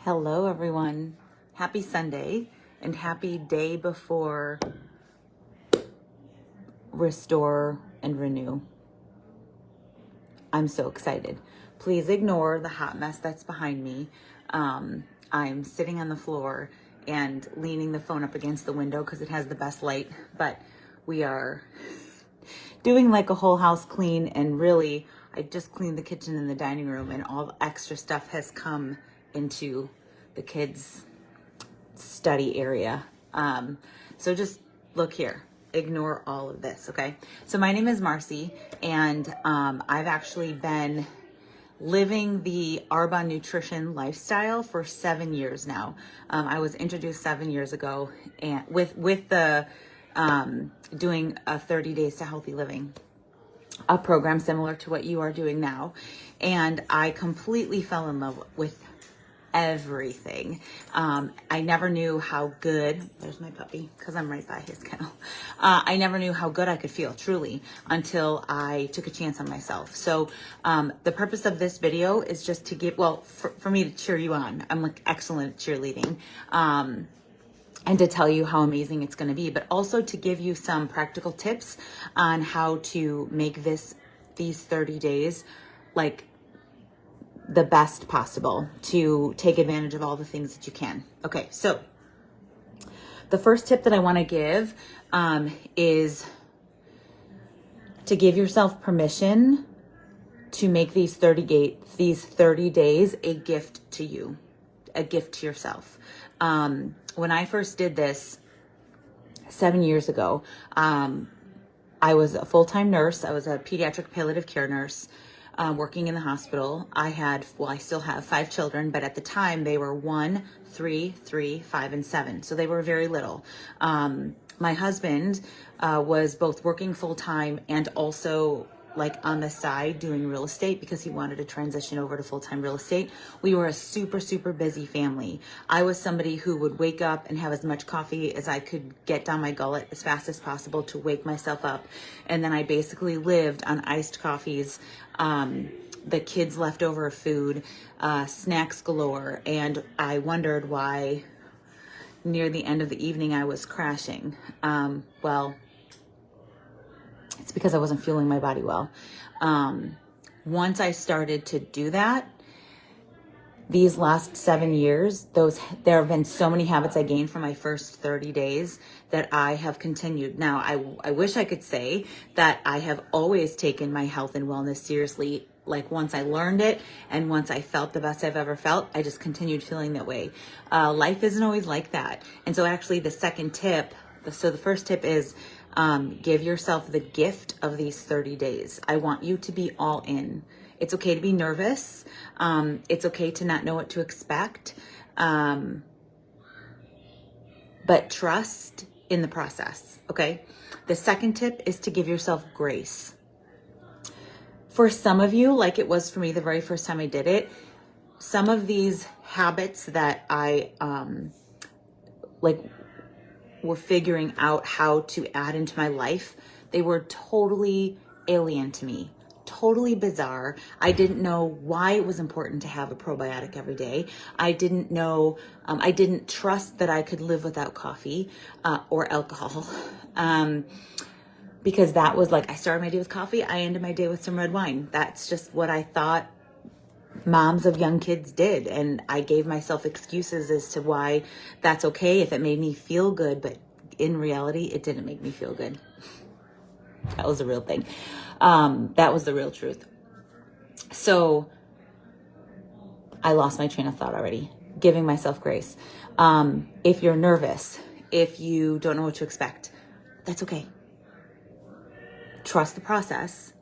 Hello, everyone. Happy Sunday and happy day before Restore and Renew. I'm so excited. Please ignore the hot mess that's behind me. I'm sitting on the floor and leaning the phone up against the window because it has the best light, but we are doing like a whole house clean, and really I just cleaned the kitchen and the dining room, and all the extra stuff has come into the kids' study area. So just look here, ignore all of this, okay? So my name is Marcy, and I've actually been living the Arbonne nutrition lifestyle for 7 years now. I was introduced 7 years ago, and with the doing a 30 days to healthy living, a program similar to what you are doing now. And I completely fell in love with everything. I never knew how good, there's my puppy, because I'm right by his kennel. I never knew how good I could feel, truly, until I took a chance on myself. So the purpose of this video is just to give, well, for me to cheer you on. I'm like excellent at cheerleading. And to tell you how amazing it's going to be, but also to give you some practical tips on how to make these 30 days like the best possible, to take advantage of all the things that you can. Okay, so the first tip that I want to give is to give yourself permission to make these 30 days a gift to you, a gift to yourself. When I first did this 7 years ago, I was a full-time nurse. I was a pediatric palliative care nurse, working in the hospital. I still have 5 children, but at the time they were 1, 3, 3, 5, and 7. So they were very little. My husband was both working full-time and also like on the side doing real estate because he wanted to transition over to full-time real estate. We were a super, super busy family. I was somebody who would wake up and have as much coffee as I could get down my gullet as fast as possible to wake myself up. And then I basically lived on iced coffees, the kids' leftover food, snacks galore. And I wondered why near the end of the evening I was crashing. Well, it's because I wasn't fueling my body well. Once I started to do that, these last 7 years, there have been so many habits I gained from my first 30 days that I have continued. Now, I wish I could say that I have always taken my health and wellness seriously. Like once I learned it and once I felt the best I've ever felt, I just continued feeling that way. Life isn't always like that. And so actually the first tip is, give yourself the gift of these 30 days. I want you to be all in. It's okay to be nervous. It's okay to not know what to expect. But trust in the process, okay? The second tip is to give yourself grace. For some of you, like it was for me the very first time I did it, some of these habits that I were figuring out how to add into my life, they were totally alien to me, totally bizarre. I didn't know why it was important to have a probiotic every day. I didn't know, I didn't trust that I could live without coffee or alcohol. Because that was like, I started my day with coffee, I ended my day with some red wine. That's just what I thought moms of young kids did. And I gave myself excuses as to why that's okay if it made me feel good. But in reality, it didn't make me feel good. That was the real thing. That was the real truth. So I lost my train of thought already. Giving myself grace. If you're nervous, if you don't know what to expect, that's okay. Trust the process.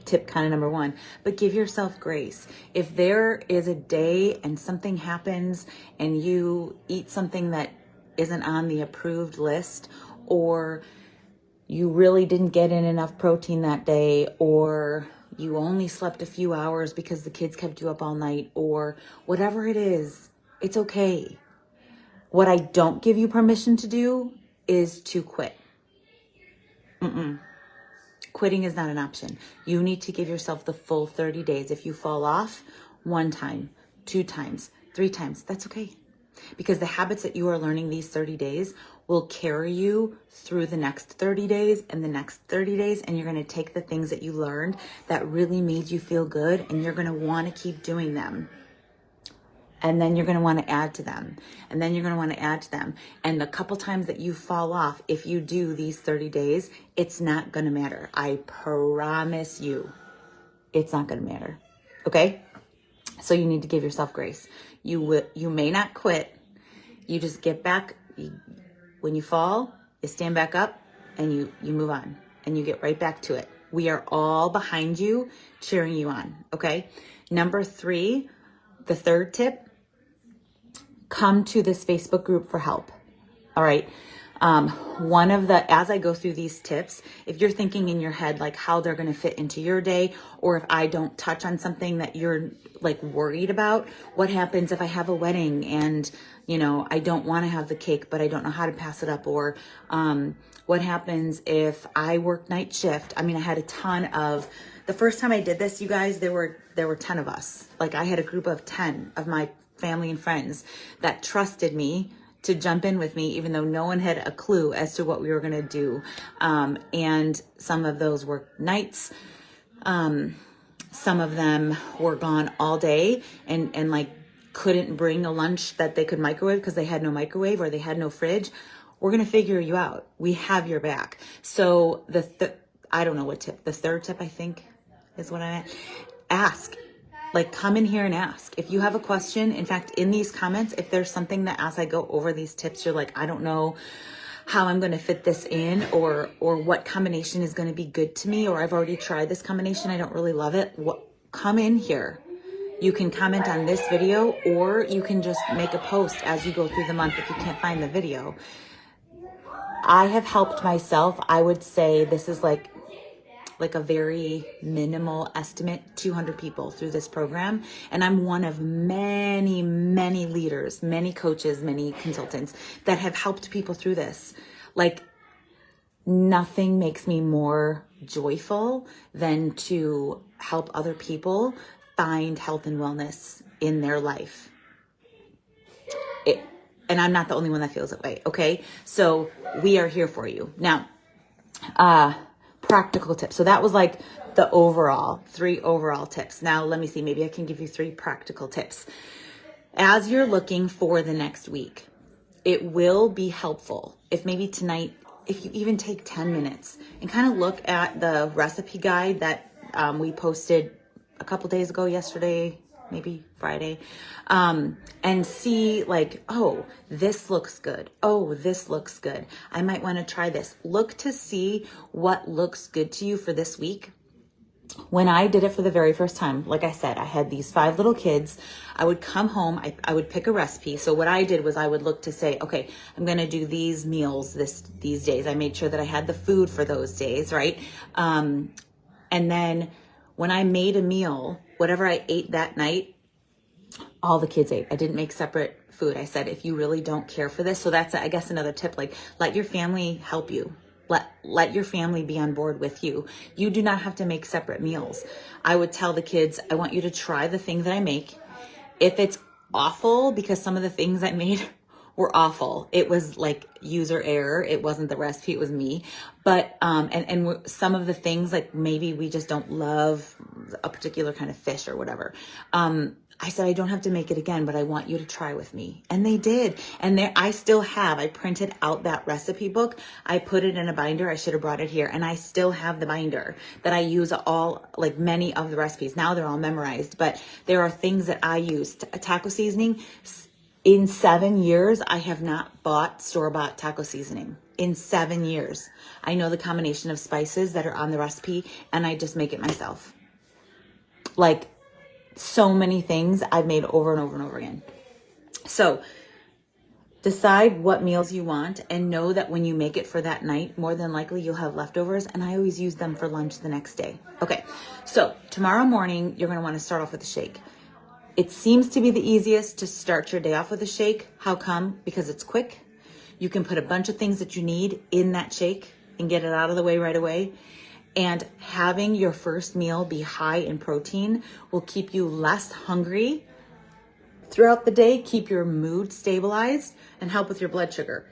Tip kind of number 1, but give yourself grace. If there is a day and something happens and you eat something that isn't on the approved list, or you really didn't get in enough protein that day, or you only slept a few hours because the kids kept you up all night, or whatever it is, it's okay. What I don't give you permission to do is to quit. Quitting is not an option. You need to give yourself the full 30 days. If you fall off 1 time, 2 times, 3 times. That's okay. Because the habits that you are learning these 30 days will carry you through the next 30 days and the next 30 days. And you're going to take the things that you learned that really made you feel good, and you're going to want to keep doing them. And then you're going to want to add to them. And then you're going to want to add to them. And the couple times that you fall off, if you do these 30 days, it's not going to matter. I promise you, it's not going to matter. Okay? So you need to give yourself grace. You may not quit. You just get back. When you fall, you stand back up and you move on and you get right back to it. We are all behind you, cheering you on. Okay? Number 3, the third tip, come to this Facebook group for help. All right. As I go through these tips, if you're thinking in your head, like how they're going to fit into your day, or if I don't touch on something that you're like worried about, what happens if I have a wedding and, I don't want to have the cake, but I don't know how to pass it up? Or, what happens if I work night shift? I mean, I had the first time I did this, you guys, there were 10 of us. Like I had a group of 10 of my family and friends that trusted me to jump in with me, even though no one had a clue as to what we were going to do. And some of those were nights. Some of them were gone all day and like couldn't bring a lunch that they could microwave because they had no microwave or they had no fridge. We're going to figure you out. We have your back. So I don't know what tip, the third tip, I think is what I meant. Ask. Like, come in here and ask. If you have a question, in fact, in these comments, if there's something that as I go over these tips, you're like, I don't know how I'm going to fit this in, or what combination is going to be good to me, or I've already tried this combination, I don't really love it. Come in here. You can comment on this video, or you can just make a post as you go through the month if you can't find the video. I have helped myself. I would say this is like a very minimal estimate, 200 people through this program. And I'm one of many, many leaders, many coaches, many consultants that have helped people through this. Like, nothing makes me more joyful than to help other people find health and wellness in their life. And I'm not the only one that feels that way. Okay. So we are here for you. Now, practical tips. So that was like the 3 overall tips. Now let me see, maybe I can give you 3 practical tips. As you're looking for the next week, it will be helpful if maybe tonight, if you even take 10 minutes and kind of look at the recipe guide that we posted a couple days ago, yesterday, maybe Friday, and see like, oh, this looks good. Oh, this looks good. I might want to try this. Look to see what looks good to you for this week. When I did it for the very first time, like I said, I had these 5 little kids. I would come home, I would pick a recipe. So what I did was I would look to say, okay, I'm going to do these meals these days. I made sure that I had the food for those days, right? And then when I made a meal, whatever I ate that night, all the kids ate. I didn't make separate food. I said, if you really don't care for this, so that's, I guess, another tip, like let your family help you. Let your family be on board with you. You do not have to make separate meals. I would tell the kids, I want you to try the thing that I make. If it's awful, because some of the things I made were awful. It was like user error. It wasn't the recipe, it was me. But, and some of the things, like maybe we just don't love a particular kind of fish or whatever. I said, I don't have to make it again, but I want you to try with me. And they did. And I printed out that recipe book. I put it in a binder. I should have brought it here. And I still have the binder that I use like many of the recipes. Now they're all memorized, but there are things that I use. Taco seasoning. In 7 years, I have not bought store-bought taco seasoning. In 7 years. I know the combination of spices that are on the recipe, and I just make it myself. Like, so many things I've made over and over and over again. So decide what meals you want and know that when you make it for that night, more than likely you'll have leftovers, and I always use them for lunch the next day. Okay, so tomorrow morning, you're going to want to start off with a shake. It seems to be the easiest to start your day off with a shake. How come? Because it's quick. You can put a bunch of things that you need in that shake and get it out of the way right away. And having your first meal be high in protein will keep you less hungry throughout the day, keep your mood stabilized and help with your blood sugar.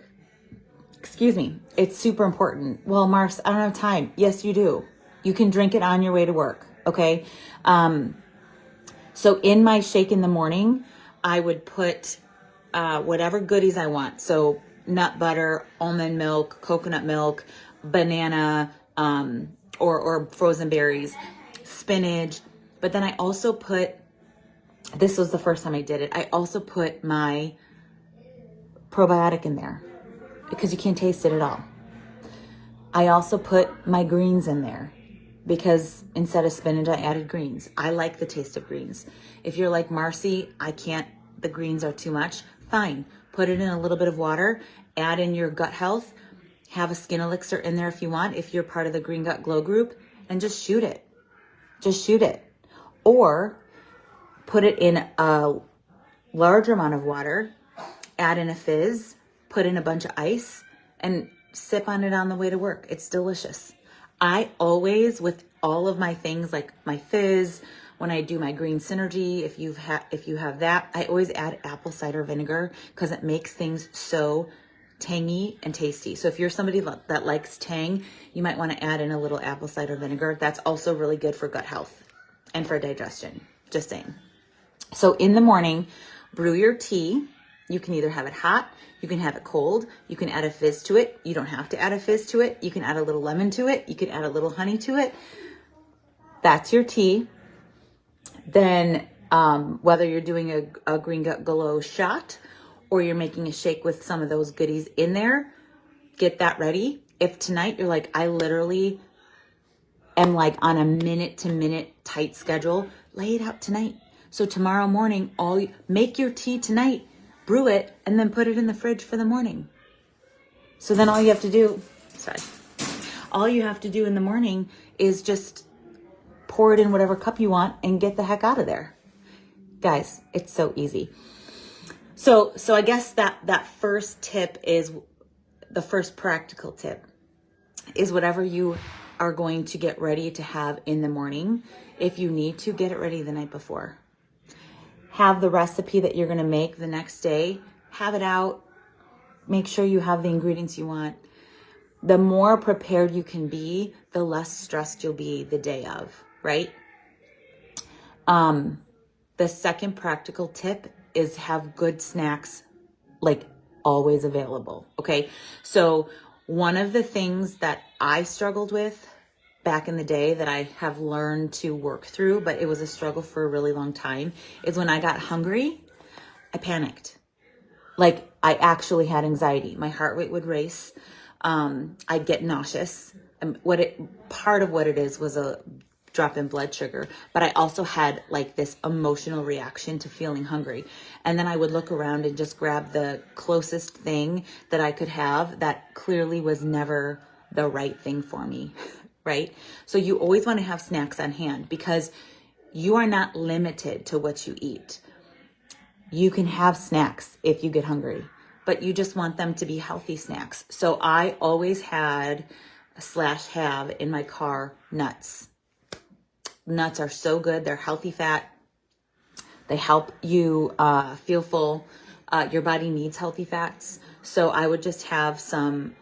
Excuse me. It's super important. Well, Mars, I don't have time. Yes, you do. You can drink it on your way to work. Okay. So in my shake in the morning, I would put whatever goodies I want. So nut butter, almond milk, coconut milk, banana, or frozen berries, spinach. But then I also put, this was the first time I did it, I also put my probiotic in there because you can't taste it at all. I also put my greens in there because instead of spinach, I added greens. I like the taste of greens. If you're like Marcy, I can't, the greens are too much, fine. Put it in a little bit of water, add in your gut health, have a skin elixir in there if you want, if you're part of the Green Gut Glow group, and just shoot it. Just shoot it. Or put it in a large amount of water, add in a fizz, put in a bunch of ice, and sip on it on the way to work. It's delicious. I always, with all of my things like my fizz, when I do my green synergy, if you have that, I always add apple cider vinegar because it makes things so tangy and tasty. So if you're somebody that likes tang, you might want to add in a little apple cider vinegar. That's also really good for gut health and for digestion. Just saying. So in the morning, brew your tea. You can either have it hot, you can have it cold, you can add a fizz to it. You don't have to add a fizz to it. You can add a little lemon to it. You can add a little honey to it. That's your tea. Then whether you're doing a Green Gut Glow shot or you're making a shake with some of those goodies in there, get that ready. If tonight you're like, I literally am like on a minute to minute tight schedule, lay it out tonight. So tomorrow morning, make your tea tonight, brew it, and then put it in the fridge for the morning. So then all you have to do in the morning is just pour it in whatever cup you want and get the heck out of there. Guys, it's so easy. So I guess that first tip is the first practical tip is whatever you are going to get ready to have in the morning. If you need to, get it ready the night before. Have the recipe that you're going to make the next day. Have it out. Make sure you have the ingredients you want. The more prepared you can be, the less stressed you'll be the day of, right? The second practical tip is have good snacks, like always available. Okay. So one of the things that I struggled with back in the day that I have learned to work through, but it was a struggle for a really long time, is when I got hungry, I panicked. Like I actually had anxiety. My heart rate would race. I'd get nauseous. And part of what it is was a drop in blood sugar, but I also had like this emotional reaction to feeling hungry. And then I would look around and just grab the closest thing that I could have that clearly was never the right thing for me, right? So you always want to have snacks on hand because you are not limited to what you eat. You can have snacks if you get hungry, but you just want them to be healthy snacks. So I always had have in my car nuts. Nuts are so good. They're healthy fat. They help you feel full. Your body needs healthy fats. So I would just have some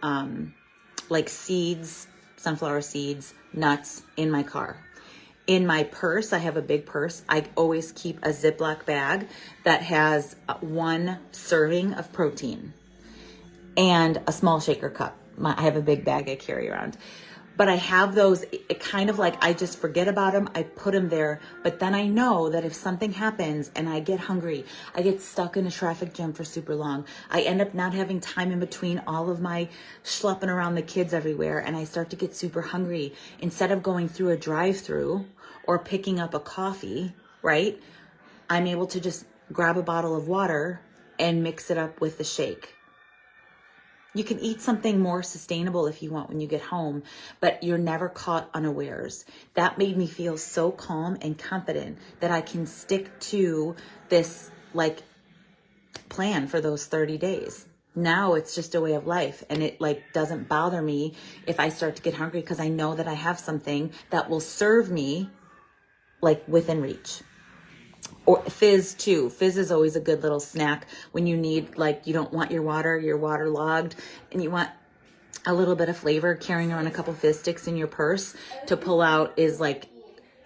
like seeds, sunflower seeds, nuts in my car. In my purse, I have a big purse. I always keep a Ziploc bag that has 1 serving of protein and a small shaker cup. I have a big bag I carry around. But I have those, it kind of like I just forget about them. I put them there. But then I know that if something happens and I get hungry, I get stuck in a traffic jam for super long, I end up not having time in between all of my schlepping around the kids everywhere, and I start to get super hungry. Instead of going through a drive-through or picking up a coffee, right? I'm able to just grab a bottle of water and mix it up with the shake. You can eat something more sustainable if you want when you get home, but you're never caught unawares. That made me feel so calm and confident that I can stick to this like plan for those 30 days. Now it's just a way of life, and it like doesn't bother me if I start to get hungry because I know that I have something that will serve me like within reach. Or fizz too. Fizz is always a good little snack when you need, like, you don't want your water, you're waterlogged, and you want a little bit of flavor. Carrying around a couple fizz sticks in your purse to pull out is like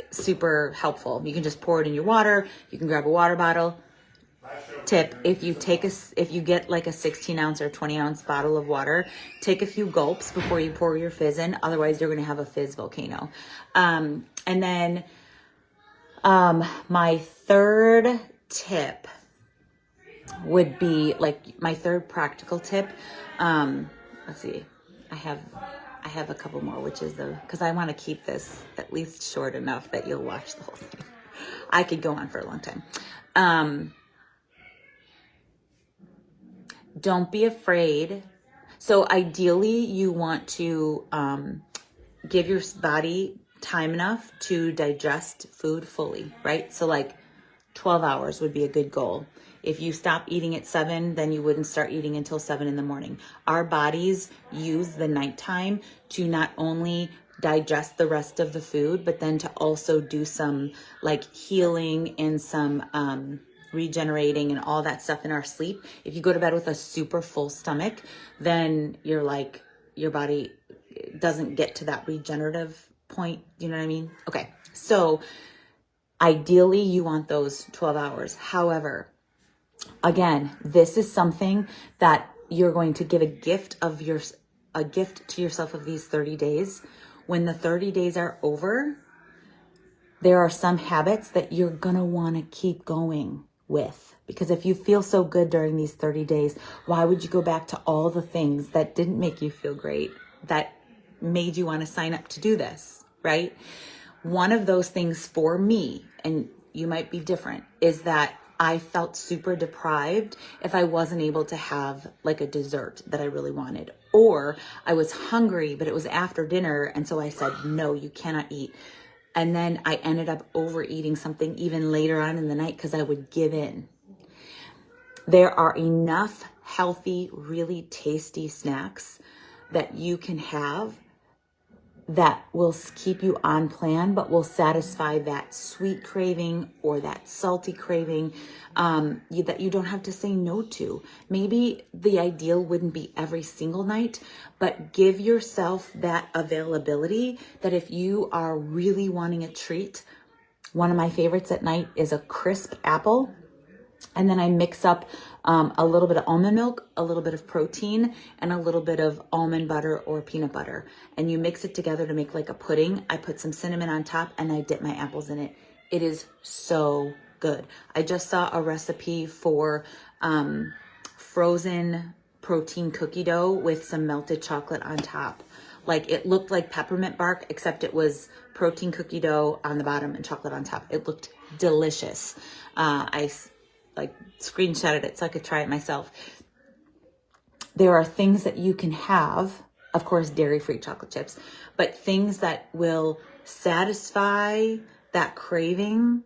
super helpful. You can just pour it in your water. You can grab a water bottle. Tip, if you get like a 16-ounce or 20-ounce bottle of water, take a few gulps before you pour your fizz in. Otherwise, you're going to have a fizz volcano. And then my third tip would be, like, my third practical tip. Let's see. I have a couple more, which is because I want to keep this at least short enough that you'll watch the whole thing. I could go on for a long time. Don't be afraid. So ideally, you want to give your body time enough to digest food fully, right? So like 12 hours would be a good goal. If you stop eating at 7, then you wouldn't start eating until 7 in the morning. Our bodies use the nighttime to not only digest the rest of the food, but then to also do some like healing and some regenerating and all that stuff in our sleep. If you go to bed with a super full stomach, then you're like, your body doesn't get to that regenerative point. You know what I mean? Okay. So ideally you want those 12 hours. However, again, this is something that you're going to give a gift to yourself of these 30 days. When the 30 days are over, there are some habits that you're going to want to keep going with. Because if you feel so good during these 30 days, why would you go back to all the things that didn't make you feel great, that made you want to sign up to do this, right? One of those things for me, and you might be different, is that I felt super deprived if I wasn't able to have like a dessert that I really wanted. Or I was hungry, but it was after dinner, and so I said, no, you cannot eat. And then I ended up overeating something even later on in the night because I would give in. There are enough healthy, really tasty snacks that you can have that will keep you on plan, but will satisfy that sweet craving or that salty craving that you don't have to say no to. Maybe the ideal wouldn't be every single night, but give yourself that availability that if you are really wanting a treat. One of my favorites at night is a crisp apple. And then I mix up a little bit of almond milk, a little bit of protein, and a little bit of almond butter or peanut butter. And you mix it together to make like a pudding. I put some cinnamon on top and I dip my apples in it. It is so good. I just saw a recipe for frozen protein cookie dough with some melted chocolate on top. Like, it looked like peppermint bark, except it was protein cookie dough on the bottom and chocolate on top. It looked delicious. I screenshotted it so I could try it myself. There are things that you can have, of course, dairy-free chocolate chips, but things that will satisfy that craving.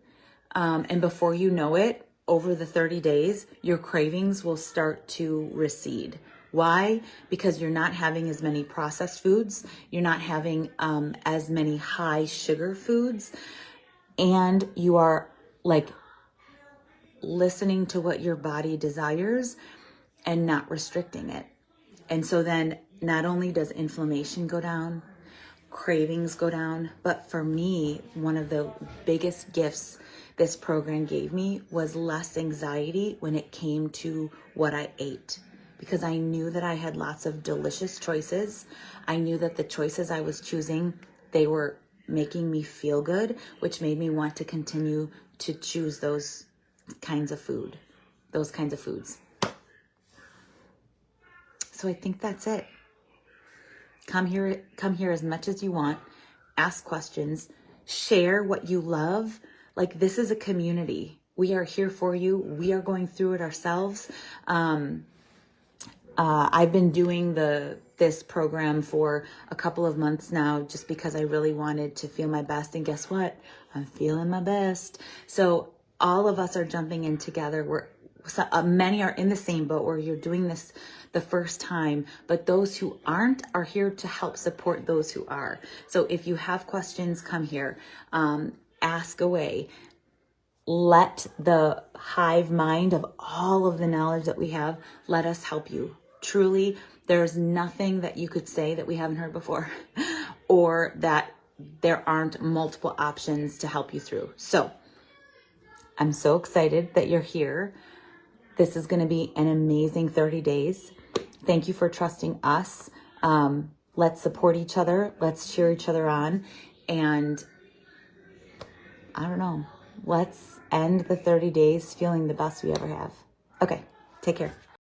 And before you know it, over the 30 days, your cravings will start to recede. Why? Because you're not having as many processed foods. You're not having as many high sugar foods. And you are like listening to what your body desires and not restricting it. And so then not only does inflammation go down, cravings go down, but for me, one of the biggest gifts this program gave me was less anxiety when it came to what I ate, because I knew that I had lots of delicious choices. I knew that the choices I was choosing, they were making me feel good, which made me want to continue to choose those kinds of food, those kinds of foods. So I think that's it. Come here as much as you want. Ask questions. Share what you love. Like, this is a community. We are here for you. We are going through it ourselves. I've been doing this program for a couple of months now, just because I really wanted to feel my best. And guess what? I'm feeling my best. So all of us are jumping in together. Many are in the same boat where you're doing this the first time, but those who aren't are here to help support those who are. So if you have questions, come here, ask away. let the hive mind of all of the knowledge that we have, let us help you. Truly, there's nothing that you could say that we haven't heard before or that there aren't multiple options to help you through. So I'm so excited that you're here. This is going to be an amazing 30 days. Thank you for trusting us. Let's support each other. Let's cheer each other on. And I don't know, let's end the 30 days feeling the best we ever have. Okay, take care.